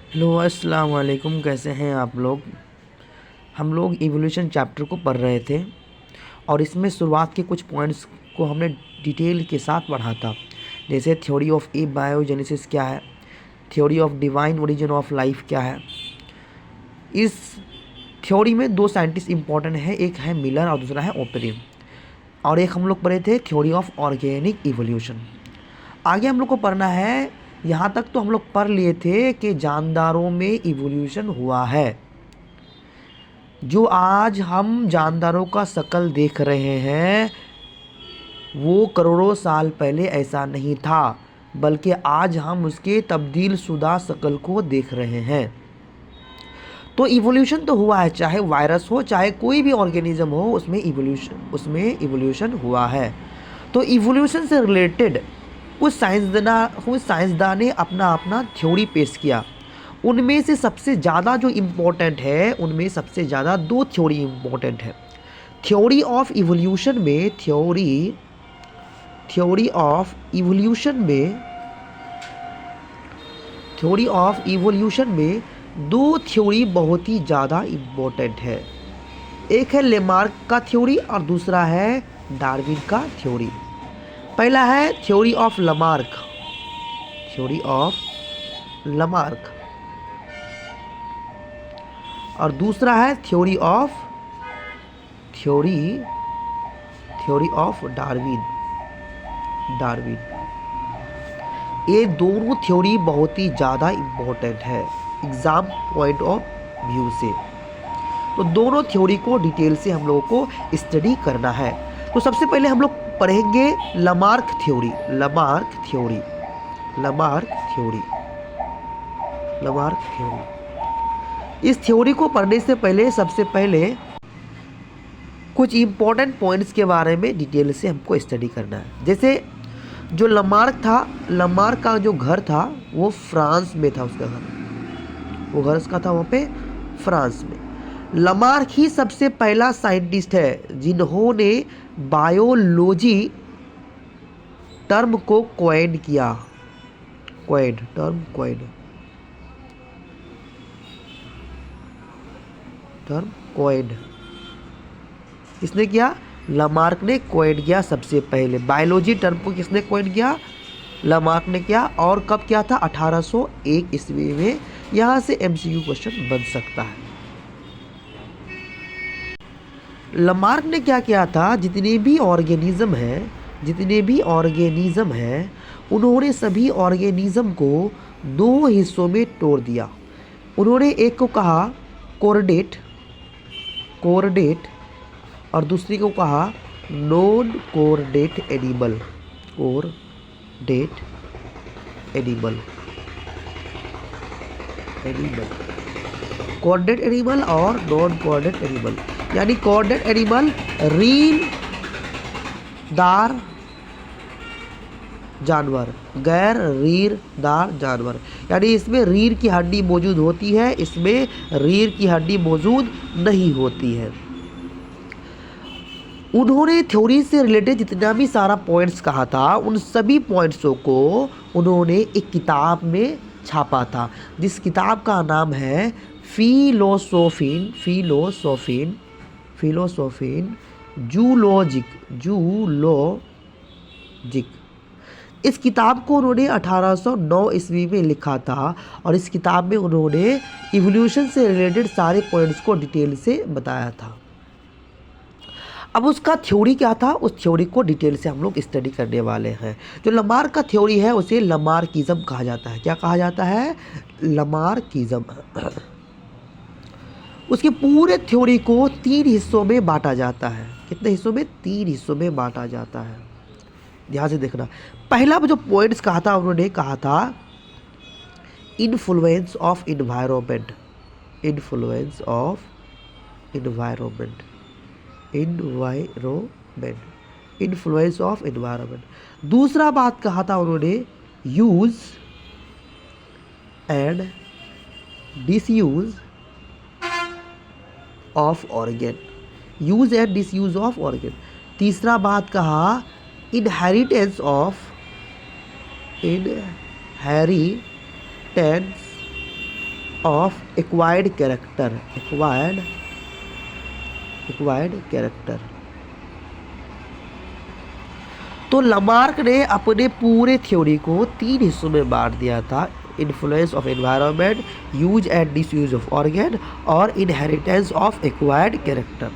Hello अस्सलाम वालेकुम, कैसे हैं आप लोग। हम लोग इवोल्यूशन चैप्टर को पढ़ रहे थे और इसमें शुरुआत के कुछ पॉइंट्स को हमने डिटेल के साथ पढ़ा था। जैसे थ्योरी ऑफ एबायोजेनेसिस क्या है, theory of divine origin of life क्या है। इस थ्योरी में दो साइंटिस्ट इंपॉर्टेंट है, एक है मिलर और दूसरा है ओपेरिन। और एक हम लोग पढ़े थे थ्योरी ऑफ ऑर्गेनिक इवोल्यूशन। आगे हम लोग को पढ़ना है, यहाँ तक तो हम लोग पढ़ लिए थे कि जानदारों में इवोल्यूशन हुआ है। जो आज हम जानदारों का शक्ल देख रहे हैं वो करोड़ों साल पहले ऐसा नहीं था, बल्कि आज हम उसके तब्दील शुदा शक्ल को देख रहे हैं। तो इवोल्यूशन तो हुआ है, चाहे वायरस हो चाहे कोई भी ऑर्गेनिज्म हो, उसमें इवोल्यूशन हुआ है। तो इवोल्यूशन से रिलेटेड कुछ साइंसदान ने अपना अपना थ्योरी पेश किया। उनमें से सबसे ज़्यादा जो इम्पोर्टेंट है, उनमें सबसे ज़्यादा दो थ्योरी इम्पोर्टेंट है। थ्योरी ऑफ इवोल्यूशन में दो थ्योरी बहुत ही ज़्यादा इम्पोर्टेंट है। एक है लेमार्क का थ्योरी और दूसरा है डार्विन का थ्योरी। पहला है थ्योरी ऑफ लमार्क और दूसरा है थ्योरी ऑफ डार्विन। ये दोनों थ्योरी बहुत ही ज़्यादा इम्पोर्टेंट है एग्ज़ाम पॉइंट ऑफ व्यू से। तो दोनों थ्योरी को डिटेल से हम लोगों को स्टडी करना है। तो सबसे पहले हम लोग पढ़ेंगे लमार्क थ्योरी। इस थ्योरी को पढ़ने से पहले सबसे पहले कुछ इम्पोर्टेंट पॉइंट्स के बारे में डिटेल से हमको स्टडी करना है। जैसे जो लमार्क का जो घर था वो फ्रांस में था। उसका था वहाँ पे फ्रांस में। लमार्क ही सबसे पहला साइंटिस्ट है जिन्होंने बायोलॉजी टर्म को कॉइन किया। किसने किया? लमार्क ने कॉइन किया सबसे पहले। बायोलॉजी टर्म को किसने कॉइन किया? लमार्क ने किया। और कब किया था? 1801 ईस्वी में। यहाँ से MCQ क्वेश्चन बन सकता है। लमार्क ने क्या किया था? जितने भी ऑर्गेनिज्म हैं उन्होंने सभी ऑर्गेनिज्म को दो हिस्सों में तोड़ दिया। उन्होंने एक को कहा कोर्डेट और दूसरी को कहा non chordate animal. Chordate animal और नॉन कोर्डेट एनिमल। यानी कोर्डेट एनिमल रीढ़दार जानवर, गैर रीढ़दार जानवर, यानी इसमें रीढ़ की हड्डी मौजूद होती है, इसमें रीढ़ की हड्डी मौजूद नहीं होती है। उन्होंने थ्योरी से रिलेटेड जितना भी सारा पॉइंट्स कहा था, उन सभी पॉइंट्सों को उन्होंने एक किताब में छापा था, जिस किताब का नाम है फिलोसोफिन जूलॉजिक। इस किताब को उन्होंने 1809 ईस्वी में लिखा था और इस किताब में उन्होंने इवोल्यूशन से रिलेटेड सारे पॉइंट्स को डिटेल से बताया था। अब उसका थ्योरी क्या था, उस थ्योरी को डिटेल से हम लोग स्टडी करने वाले हैं। जो लमार्क का थ्योरी है उसे लमार्किज्म कहा जाता है। क्या कहा जाता है? लमार्किज्म। उसके पूरे थ्योरी को 3 हिस्सों में बांटा जाता है। कितने हिस्सों में? 3 हिस्सों में बांटा जाता है। ध्यान से देखना। पहला जो पॉइंट्स कहा था, उन्होंने कहा था इन्फ्लुएंस ऑफ इन्वायरमेंट। दूसरा बात कहा था उन्होंने use and disuse of organ. तीसरा बात कहा inheritance of acquired character, acquired character. तो लामार्क ने अपने पूरे थ्योरी को 3 हिस्सों में बांट दिया था, influence of environment, use and disuse of organ और इनहेरिटेंस ऑफ एक्वायर्ड कैरेक्टर।